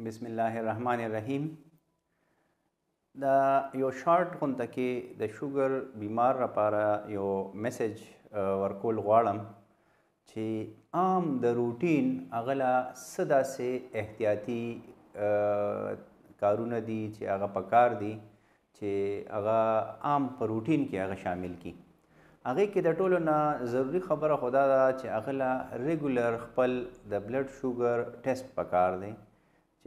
بسم الله الرحمن الرحیم. دا یو شارټ غونته کې د شوګر بیمار لپاره یو میسج ورکول غواړم چې عام د روټین هغه له څه داسې احتیاطي کارونه دي چې هغه پکار دي چې هغه عام په روټین کې هغه شامل کړي. هغې کې د ټولو نه ضروري خبره خو دا ده چې هغه له ریګولر خپل د بلډ شوګر ټیسټ پکار دی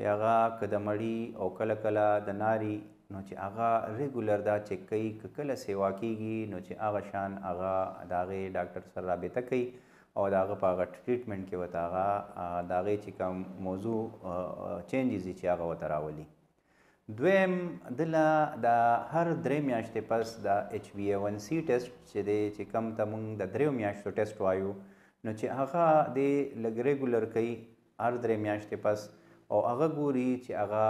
چې هغه که د مړي او کله کله د ناري نو چې هغه ریګولر دا چک کوي که کله سیوا کیږي نو چې هغه شان هغه د هغې ډاکټر سره رابطه کوي او د هغه په هغه ټریټمنټ کې ورته هغه د هغې چې کوم موضوع چینجز دي چې هغه ورته راولي. دویم دله د هر درې میاشتې پس د HbA1c ټیسټ چې دی چې کوم ته موږ د دریو میاشتو ټیسټ وایو نو چې هغه د لږ ریګولر کوي هر درې میاشتې پس او هغه ګوري چې هغه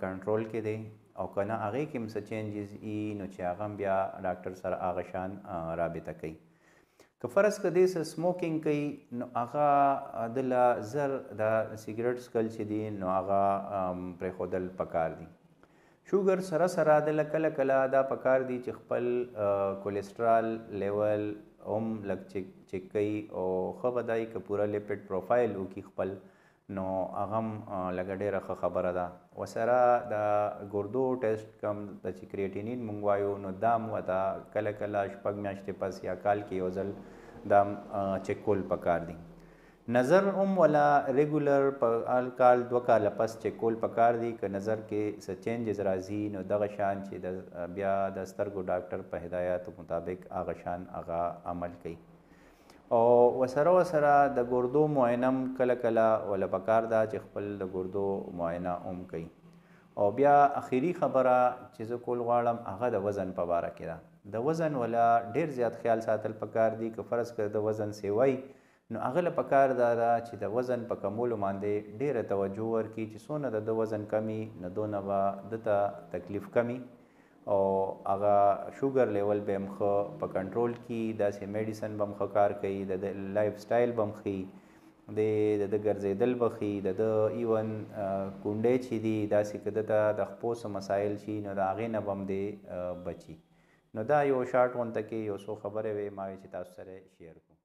کنټرول کې دی او که نه هغې کې هم څه چینجز وي نو چې هغه هم بیا ډاکټر سره هغه شان رابطه کوي. که فرض که دی څه سموکینګ کوي نو هغه دله زر د سیګرټ څکل چې دي نو هغه پرېښودل پکار دي. شوګر سره سره دله کله کله دا پکار دي چې خپل کولیسټرال لیول هم لږ چک کوي او ښه به دی که پوره لیپډ پروفایل وکړي خپل نو هغه هم لږه ډېره ښه خبره ده. ورسره د ګردو ټیسټ کوم د چې کریټینین موږ وایو نو دا هم ورته کله کله شپږ میاشتې پس یا کال کې یو ځل دا هم چک کول پکار دي. نظر هم ولا ریګولر په کال 2 کاله پس چک کول پکار دي. که نظر کې څه چینجز راځي نو دغه شان چې بیا د سترګو ډاکټر په هدایاتو مطابق هغه شان هغه عمل کوي. او ورسره د ګردو معاینه هم کله کله وله پکار ده چې خپل د ګردو معاینه هم کوي. او بیا اخري خبره چې زه کول غواړم هغه د وزن په باره کې ده. د وزن وله ډېر زیات خیال ساتل پکار دي. که فرض کړه د وزن سیوی نو هغه له پکار دا ده چې د وزن په کمولو باندې ډېره توجه ورکړي چې څونه د وزن کمی نو دونه به دته تکلیف کمی او هغه شوګر لیول به هم ښه په کنټرول کړي. داسې میډیسن به هم ښه کار کوي. د لایف سټایل به هم ښي د ګرځېدل به ښي د ایون کونډې چې دي داسې که دته د خپو څه مسایل شي نو د هغې نه به هم دی بچي. نو دا یو شارټ غونته کې یو څو خبرې وې ما وې چې تاسو سره شیر کړو.